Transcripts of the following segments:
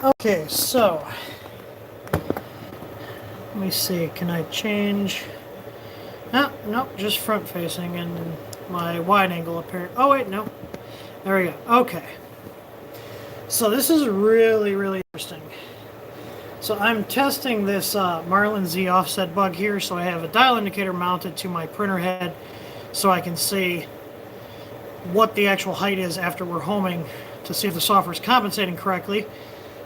Okay, so let me see. Can I change? No, nope, just front facing and my wide angle apparent. Oh wait, no. There we go. Okay. So this is really, really interesting. So I'm testing this Marlin Z offset bug here. So I have a dial indicator mounted to my printer head so I can see what the actual height is after we're homing to see if the software is compensating correctly.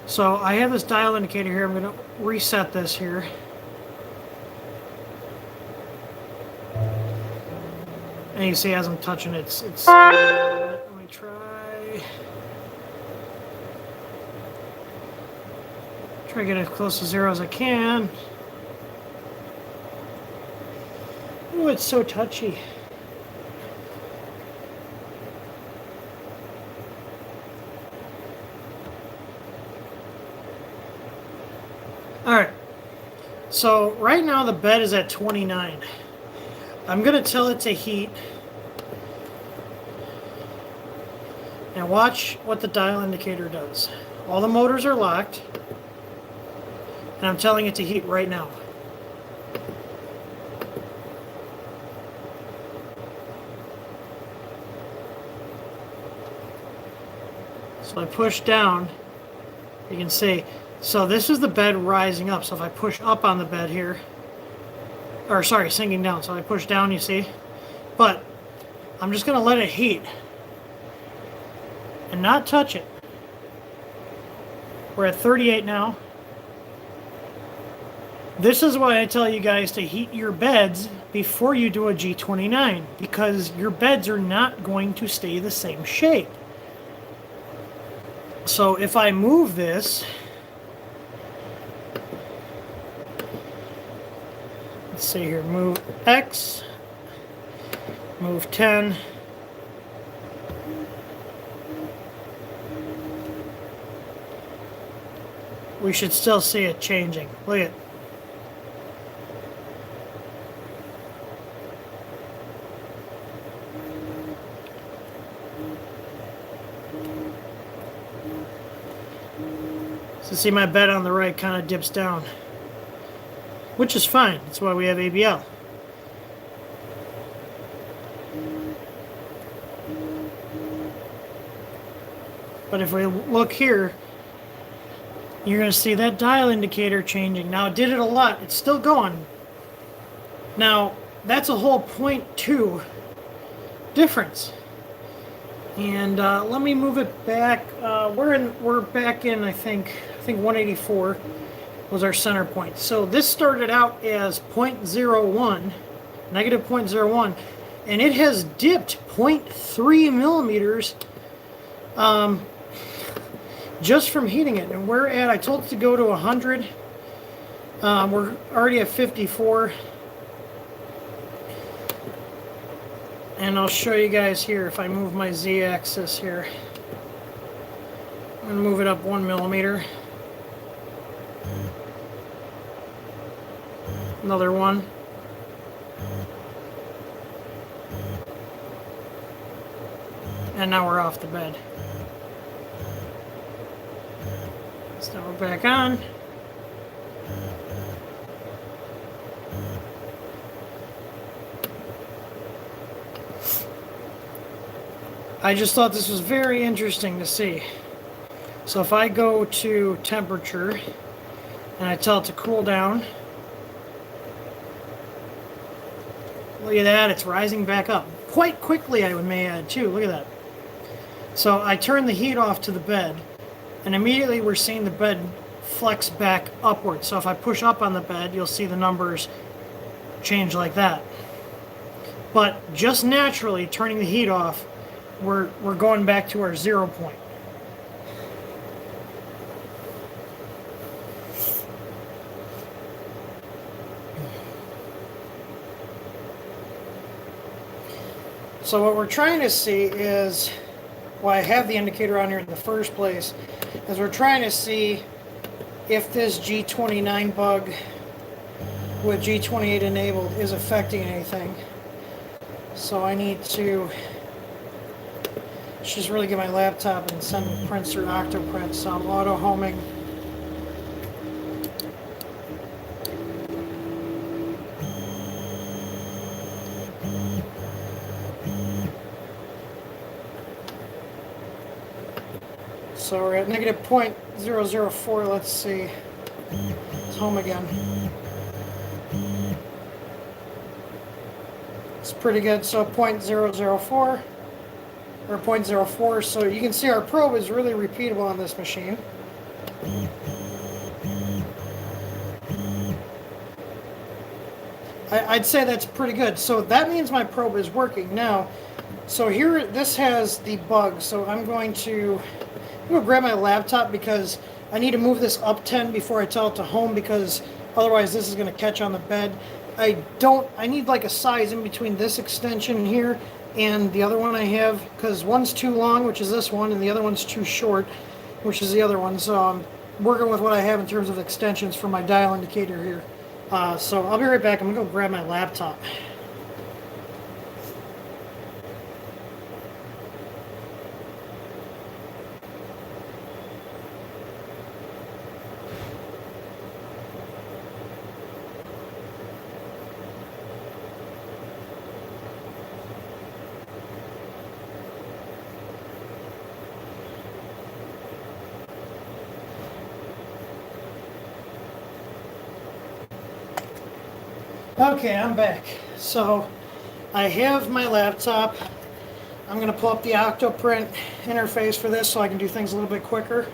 So I have this dial indicator here. I'm going to reset this here. And you see as I'm touching it, it's let me try to get as close to 0 as I can. Oh, it's so touchy. Alright, so right now the bed is at 29. I'm going to tell it to heat. Now watch what the dial indicator does. All the motors are locked. And I'm telling it to heat right now. So I push down. You can see. So this is the bed rising up. So if I push up on the bed here, or sorry, sinking down. So I push down, you see. But I'm just going to let it heat and not touch it. We're at 38 now. This is why I tell you guys to heat your beds before you do a G29, because your beds are not going to stay the same shape. So if I move this, let's see here, move X, move 10, we should still see it changing. Look at it. So see my bed on the right kind of dips down, which is fine. That's why we have ABL. But if we look here, you're going to see that dial indicator changing. Now it did it a lot. It's still going. Now that's a whole 0.2 difference. And let me move it back. We're back in I think 184 was our center point. So this started out as 0.01, negative 0.01, and it has dipped 0.3 millimeters just from heating it. And we're at, I told it to go to 100. We're already at 54. And I'll show you guys here if I move my Z-axis here. I'm going to move it up 1 millimeter. Another one. And now we're off the bed. So now we're back on. I just thought this was very interesting to see. So if I go to temperature and I tell it to cool down, look at that, it's rising back up. Quite quickly, I may add too, look at that. So I turn the heat off to the bed, and immediately we're seeing the bed flex back upward. So if I push up on the bed, you'll see the numbers change like that. But just naturally, turning the heat off, we're going back to our 0 point. So what we're trying to see is, why I have the indicator on here in the first place, is we're trying to see if this G29 bug with G28 enabled is affecting anything. So I need to just really get my laptop and send prints through Octoprint. So I'm auto homing So we're at negative 0.004. Let's see. It's home again. It's pretty good. So 0.004 or 0.04. So you can see our probe is really repeatable on this machine. I'd say that's pretty good. So that means my probe is working now. So here, this has the bug. So I'm going to grab my laptop because I need to move this up 10 before I tell it to home, because otherwise this is going to catch on the bed. I need like a size in between this extension here and the other one I have, because one's too long, which is this one, and the other one's too short, which is the other one. So I'm working with what I have in terms of extensions for my dial indicator here. So I'll be right back. I'm going to go grab my laptop. Okay, I'm back. So I have my laptop. I'm going to pull up the Octoprint interface for this so I can do things a little bit quicker.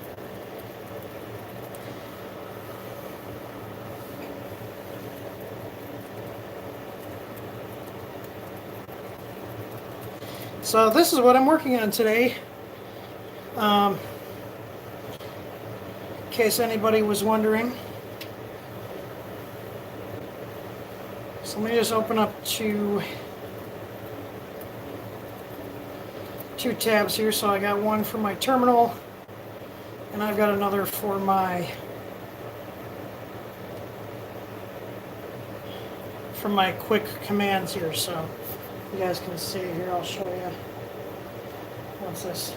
So this is what I'm working on today. In case anybody was wondering. So let me just open up two tabs here. So I got one for my terminal, and I've got another for my quick commands here. So you guys can see here. I'll show you. What's this?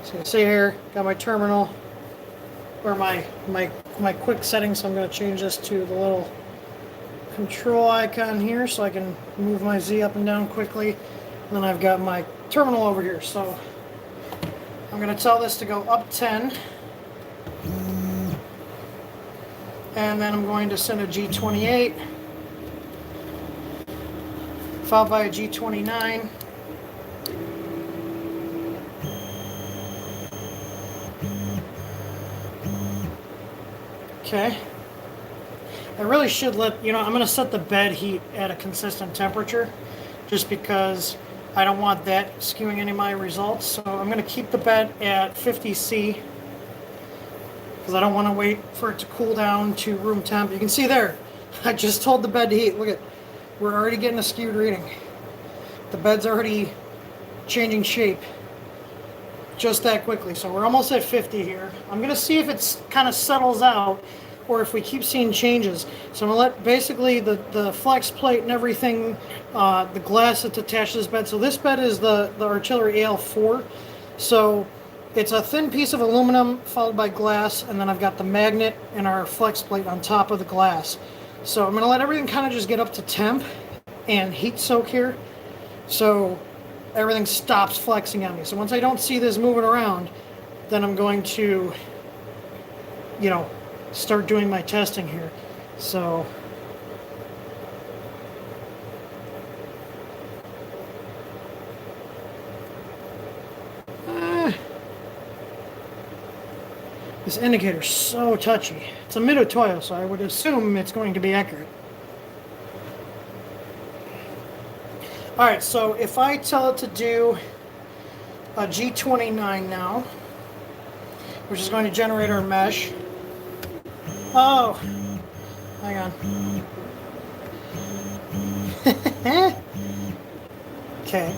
So you can see here, got my terminal, or my quick settings. So I'm going to change this to the little control icon here so I can move my Z up and down quickly. And then I've got my terminal over here. So I'm going to tell this to go up 10. And then I'm going to send a G28, followed by a G29. Okay. I really should I'm going to set the bed heat at a consistent temperature just because I don't want that skewing any of my results. So I'm going to keep the bed at 50°C because I don't want to wait for it to cool down to room temp. You can see there, I just told the bed to heat. Look at, we're already getting a skewed reading. The bed's already changing shape just that quickly. So we're almost at 50 here. I'm going to see if it's kind of settles out or if we keep seeing changes. So I'm going to let basically the flex plate and everything, the glass that's attached to this bed. So this bed is the Artillery AL4. So it's a thin piece of aluminum followed by glass, and then I've got the magnet and our flex plate on top of the glass. So I'm going to let everything kind of just get up to temp and heat soak here. So everything stops flexing on me. So once I don't see this moving around, then I'm going to, start doing my testing here. So this indicator's so touchy. It's a mid-toil, so I would assume it's going to be accurate. Alright, so if I tell it to do a G29 now, which is going to generate our mesh. Oh, hang on. Okay.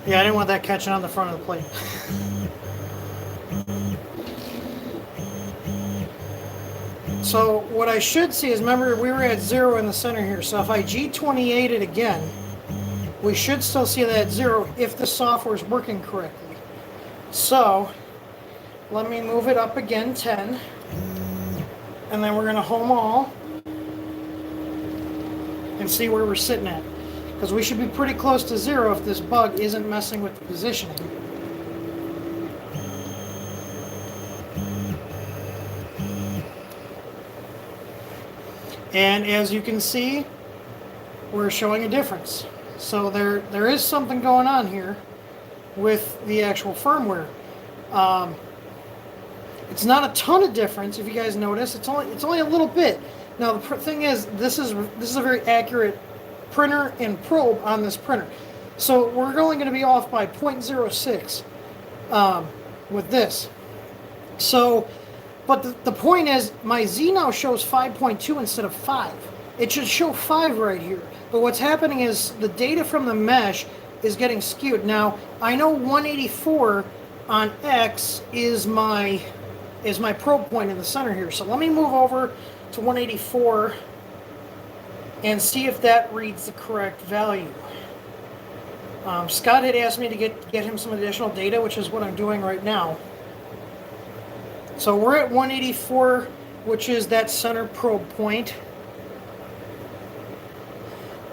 Yeah, I didn't want that catching on the front of the plate. So what I should see is, remember, we were at 0 in the center here. So if I G28 it again, we should still see that at 0 if the software is working correctly. So let me move it up again 10. And then we're going to home all. can see where we're sitting at. Because we should be pretty close to 0 if this bug isn't messing with the positioning. And as you can see, we're showing a difference. So there is something going on here with the actual firmware. It's not a ton of difference, if you guys notice. It's only a little bit. Now the thing is, this is a very accurate printer and probe on this printer. So we're only going to be off by 0.06 with this. So, but the point is, my Z now shows 5.2 instead of 5. It should show 5 right here. But what's happening is the data from the mesh is getting skewed. Now, I know 184 on X is my probe point in the center here. So let me move over to 184 and see if that reads the correct value. Scott had asked me to get him some additional data, which is what I'm doing right now. So we're at 184, which is that center probe point.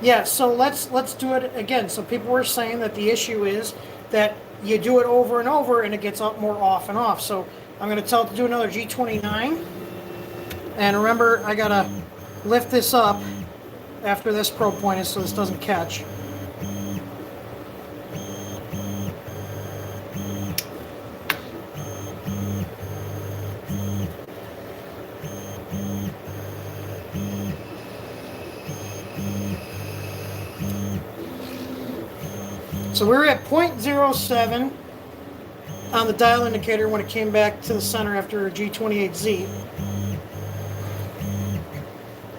Yeah, so let's do it again. So people were saying that the issue is that you do it over and over and it gets up more off and off. So I'm going to tell it to do another G29. And remember, I got to lift this up after this probe point is so this doesn't catch. So we were at 0.07 on the dial indicator when it came back to the center after G28Z.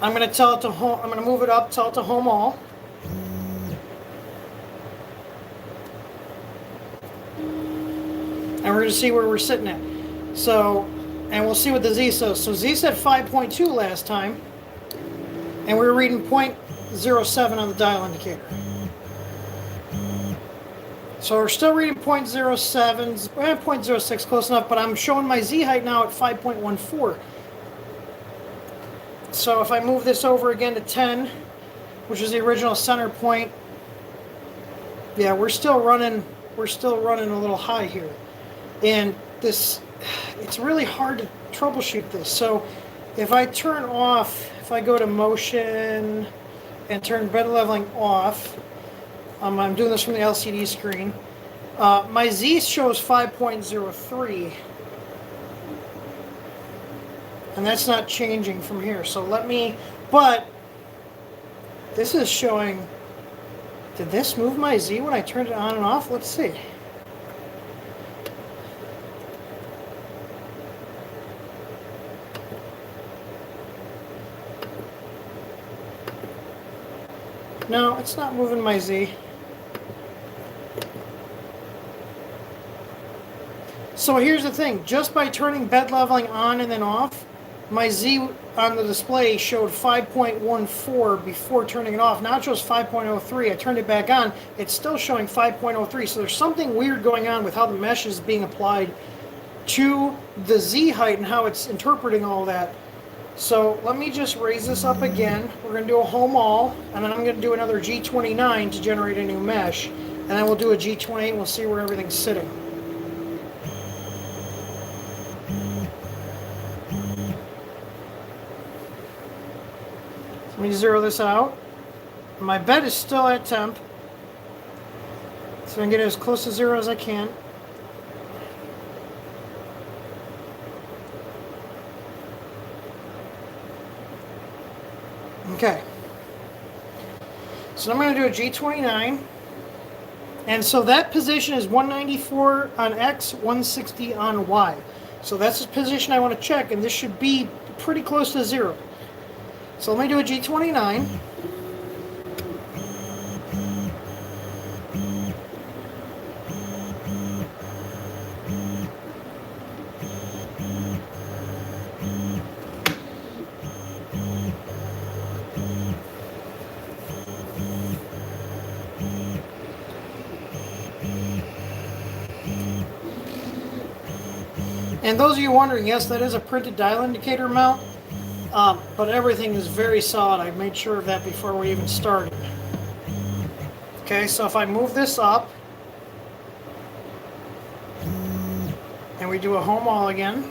I'm going to tell it to home. I'm going to move it up, tell it to home all. And we're going to see where we're sitting at. So, and we'll see what the Z says. So Z said 5.2 last time, and we were reading 0.07 on the dial indicator. So we're still reading 0.07, 0.06, close enough, but I'm showing my Z height now at 5.14. So if I move this over again to 10, which is the original center point, yeah, we're still running a little high here. And this, it's really hard to troubleshoot this. So if I turn off, if I go to motion and turn bed leveling off, I'm doing this from the LCD screen. My Z shows 5.03. And that's not changing from here. So but this is showing, did this move my Z when I turned it on and off? Let's see. No, it's not moving my Z. So here's the thing, just by turning bed leveling on and then off, my Z on the display showed 5.14 before turning it off. Now it shows 5.03. I turned it back on, it's still showing 5.03. So there's something weird going on with how the mesh is being applied to the Z height and how it's interpreting all that. So let me just raise this up again. We're going to do a home all, and then I'm going to do another G29 to generate a new mesh. And then we'll do a G28 and we'll see where everything's sitting. Let me zero this out. My bed is still at temp, so I can get it as close to 0 as I can. Okay. So I'm going to do a G29. And so that position is 194 on X, 160 on Y. So that's the position I want to check, and this should be pretty close to 0. So let me do a G29. And those of you wondering, yes, that is a printed dial indicator mount. But everything is very solid. I made sure of that before we even started. Okay, so if I move this up, and we do a home all again,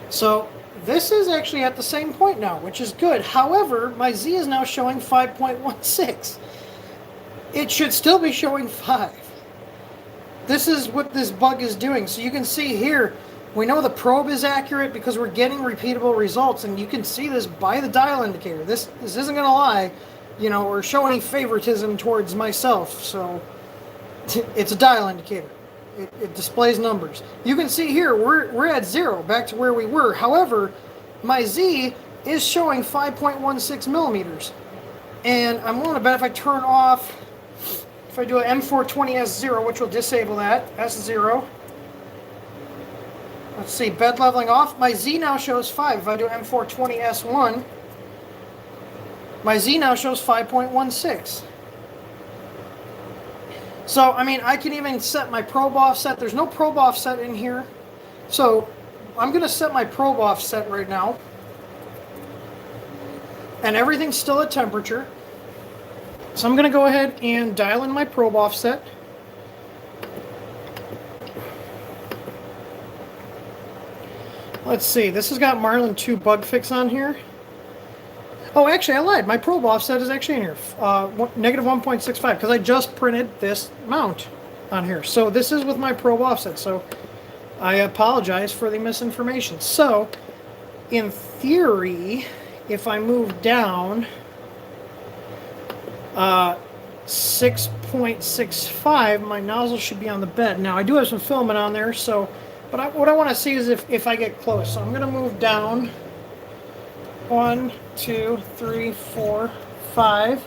so this is actually at the same point now, which is good. However, my Z is now showing 5.16. It should still be showing 5. This is what this bug is doing. So you can see here, we know the probe is accurate because we're getting repeatable results, and you can see this by the dial indicator. This isn't going to lie, you know, or show any favoritism towards myself. So it's a dial indicator. It displays numbers. You can see here, we're at 0, back to where we were. However, my Z is showing 5.16 millimeters. And I'm willing to bet if I turn off, if I do an M420S0, which will disable that, S0. Let's see, bed leveling off. My Z now shows 5. If I do M420S1, my Z now shows 5.16. So, I mean, I can even set my probe offset. There's no probe offset in here. So, I'm going to set my probe offset right now. And everything's still at temperature. So I'm going to go ahead and dial in my probe offset. Let's see, this has got Marlin 2 bug fix on here. Oh, actually, I lied. My probe offset is actually in here, negative 1.65, because I just printed this mount on here. So this is with my probe offset, so I apologize for the misinformation. So, in theory, if I move down 6.65, my nozzle should be on the bed. Now, I do have some filament on there, so, but what I want to see is if I get close. So I'm going to move down 1, 2, 3, 4, 5,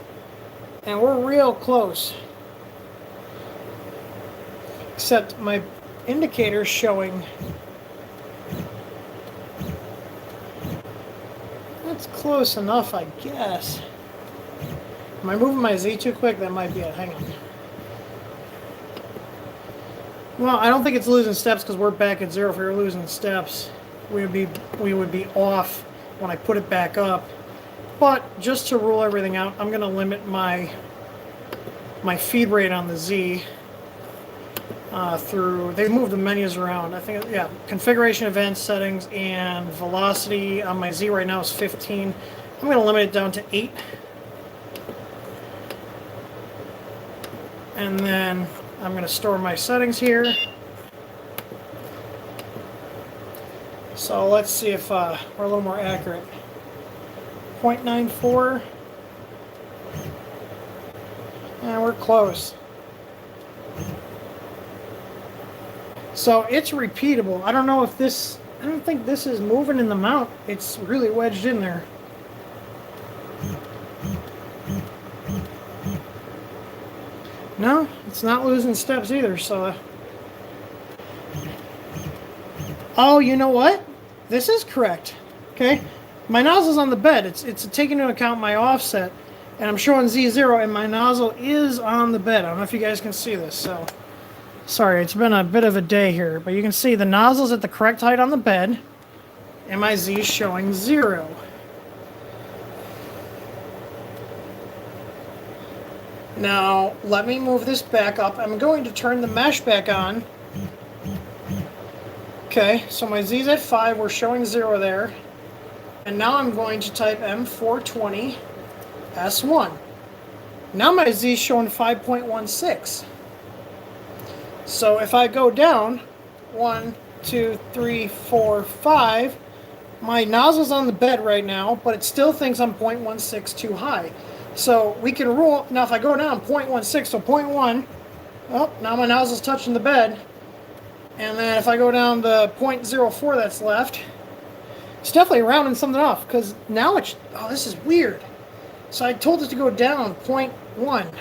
and we're real close. Except my indicator's showing. That's close enough, I guess. Am I moving my Z too quick? That might be it. Hang on. Well, I don't think it's losing steps because we're back at 0. If we were losing steps, we would be off when I put it back up. But just to rule everything out, I'm going to limit my feed rate on the Z through. They moved the menus around. I think, yeah, configuration, events, settings, and velocity on my Z right now is 15. I'm going to limit it down to 8. And then I'm going to store my settings here. So let's see if we're a little more accurate. 0.94. And we're close. So it's repeatable. I don't know if this, I don't think this is moving in the mount. It's really wedged in there. No, it's not losing steps either, so. Oh, you know what? This is correct. Okay? My nozzle's on the bed. It's taking into account my offset, and I'm showing Z0, and my nozzle is on the bed. I don't know if you guys can see this, so. Sorry, it's been a bit of a day here, but you can see the nozzle's at the correct height on the bed, and my Z is showing 0. Now, let me move this back up. I'm going to turn the mesh back on. Okay, so my Z's at 5. We're showing 0 there. And now I'm going to type M420 S1. Now my Z is showing 5.16. So if I go down 1, 2, 3, 4, 5, my nozzle's on the bed right now, but it still thinks I'm 0.16 too high. So we can rule, now if I go down 0.16, so 0.1, oh, now my nozzle's touching the bed. And then if I go down the 0.04 that's left, it's definitely rounding something off, because now it's, oh, this is weird. So I told it to go down 0.1.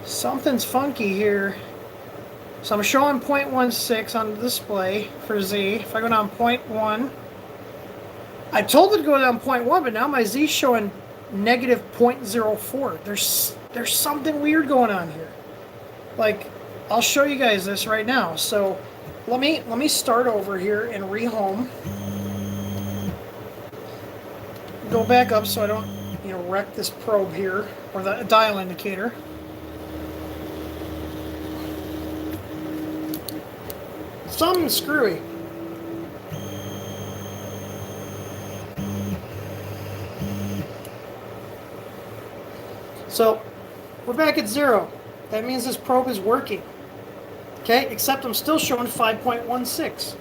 Something's funky here. So I'm showing 0.16 on the display for Z. If I go down 0.1, I told it to go down 0.1, but now my Z is showing negative 0.04. There's something weird going on here. Like, I'll show you guys this right now. So let me start over here and rehome. Go back up so I don't, wreck this probe here, or the dial indicator. Something screwy. So, we're back at 0. That means this probe is working. Okay, except I'm still showing 5.16.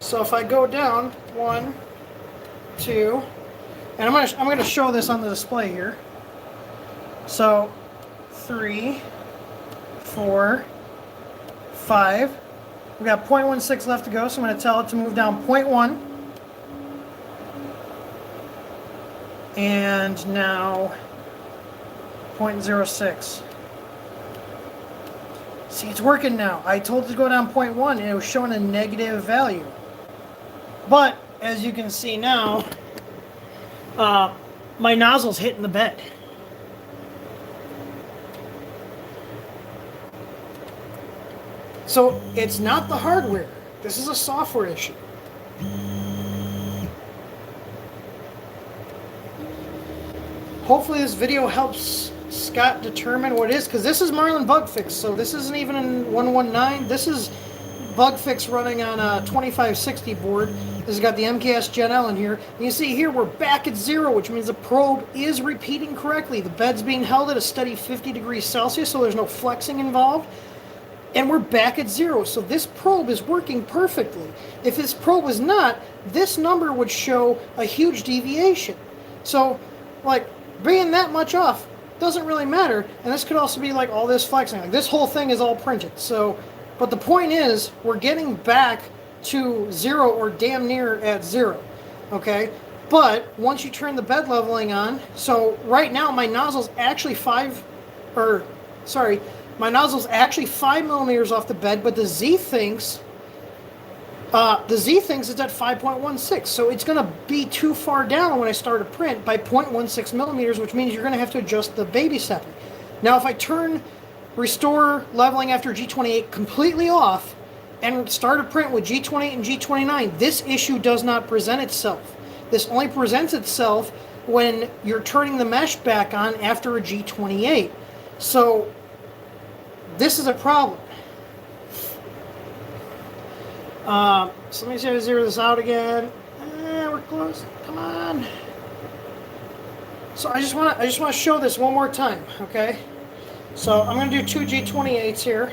So if I go down 1, 2, and I'm gonna show this on the display here. So 3, 4, 5. We got 0.16 left to go, so I'm going to tell it to move down 0.1. And now 0.06. See, it's working now. I told it to go down 0.1 and it was showing a negative value. But as you can see now, my nozzle's hitting the bed. So it's not the hardware. This is a software issue. Hopefully this video helps Scott determine what it is, because this is Marlin bug fix, so this isn't even in 119. This is bug fix running on a 2560 board. This has got the MKS Gen L in here. And you see here we're back at 0, which means the probe is repeating correctly. The bed's being held at a steady 50 degrees Celsius, so there's no flexing involved. And we're back at 0, so this probe is working perfectly. If this probe was not, this number would show a huge deviation. So, like, being that much off doesn't really matter, and this could also be like all this flexing. Like, this whole thing is all printed. So, but the point is, we're getting back to 0 or damn near at 0, okay? But once you turn the bed leveling on, so right now my nozzle's actually 5 millimeters off the bed, but the Z thinks it's at 5.16, so it's going to be too far down when I start a print by 0.16 millimeters, which means you're going to have to adjust the baby stepping. Now, if I turn restore leveling after G28 completely off and start a print with G28 and G29, this issue does not present itself. This only presents itself when you're turning the mesh back on after a G28. So this is a problem. So let me see if I zero this out again. We're close. Come on. So I just want to show this one more time, okay? So I'm going to do 2 G28s here.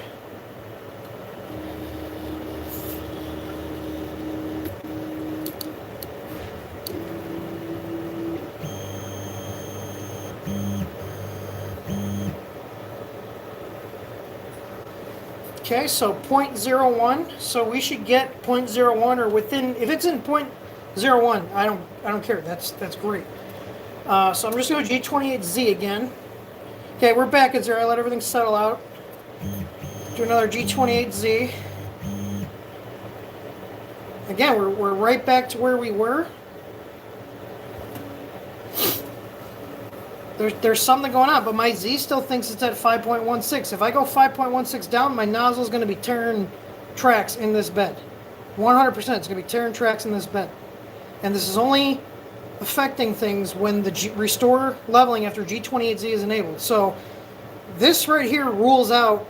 Okay, so 0.01. So we should get 0.01 or within. If it's in 0.01, I don't care. That's great. So I'm just going to G28Z again. Okay, we're back at 0. I let everything settle out. Do another G28Z. Again, we're right back to where we were. There's something going on, but my Z still thinks it's at 5.16. If I go 5.16 down, my nozzle is going to be tearing tracks in this bed. 100%, it's going to be tearing tracks in this bed. And this is only affecting things when the restore leveling after G28Z is enabled. So this right here rules out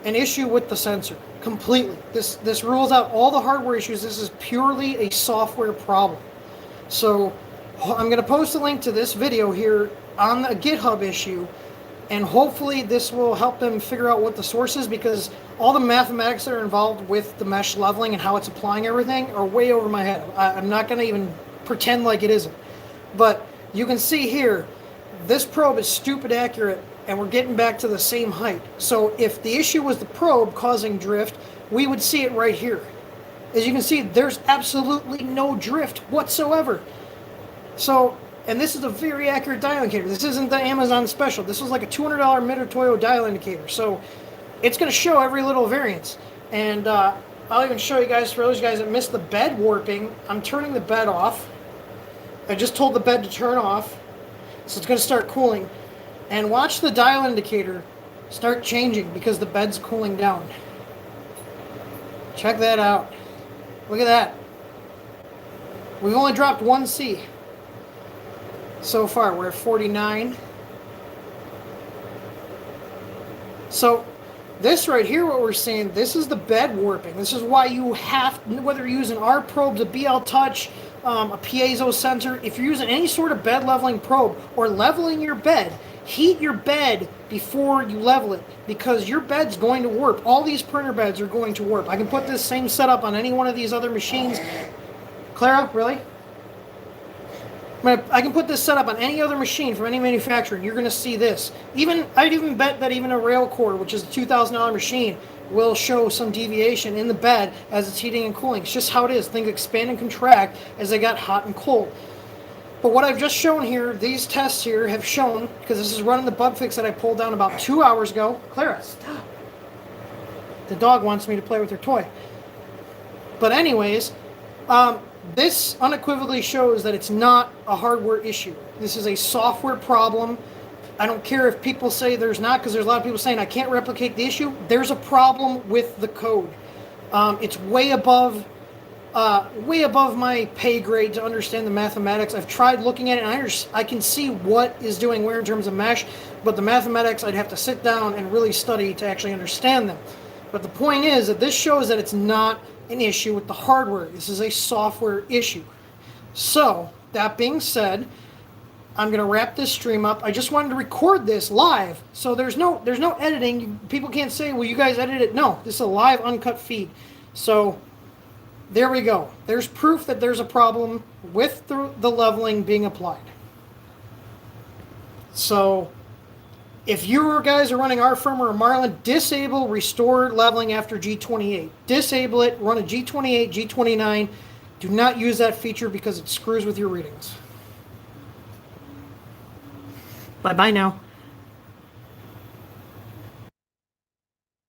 an issue with the sensor completely. This rules out all the hardware issues. This is purely a software problem. So I'm going to post a link to this video here on the GitHub issue, and hopefully this will help them figure out what the source is, because all the mathematics that are involved with the mesh leveling and how it's applying everything are way over my head. I'm not going to even pretend like it isn't. But you can see here, this probe is stupid accurate, and we're getting back to the same height. So if the issue was the probe causing drift, we would see it right here. As you can see, there's absolutely no drift whatsoever. So And this is a very accurate dial indicator. This isn't the Amazon special. This was like a $200 Mitutoyo dial indicator. So it's going to show every little variance. And I'll even show you guys, for those guys that missed the bed warping, I'm turning the bed off. I just told the bed to turn off. So it's going to start cooling. And watch the dial indicator start changing because the bed's cooling down. Check that out. Look at that. We've only dropped 1 C. So far, we're at 49. So this right here, what we're seeing, this is the bed warping. This is why you have, whether you're using our probes, a BL Touch, a piezo sensor, if you're using any sort of bed leveling probe or leveling your bed, heat your bed before you level it because your bed's going to warp. All these printer beds are going to warp. I can put this same setup on any one of these other machines. Clara, really? I can put this setup on any other machine from any manufacturer, and you're going to see this. I'd even bet that even a Railcore, which is a $2,000 machine, will show some deviation in the bed as it's heating and cooling. It's just how it is. Things expand and contract as they got hot and cold. But what I've just shown here, these tests here have shown, because this is running the bug fix that I pulled down about 2 hours ago. Clara, stop. The dog wants me to play with her toy. But anyways, this unequivocally shows that it's not a hardware issue. This is a software problem. I don't care if people say there's not, because there's a lot of people saying I can't replicate the issue. There's a problem with the code. It's way above my pay grade to understand the mathematics. I've tried looking at it, and I can see what is doing where in terms of mesh, but the mathematics I'd have to sit down and really study to actually understand them. But the point is that this shows that it's not an issue with the hardware. This is a software issue. So, that being said, I'm going to wrap this stream up. I just wanted to record this live, so there's no editing. People can't say, well, you guys edited it. No, this is a live, uncut feed. So, there we go. There's proof that there's a problem with the leveling being applied. So, if you guys are running our firmware or Marlin, disable restore leveling after G28. Disable it, run a G28, G29. Do not use that feature because it screws with your readings. Bye-bye now.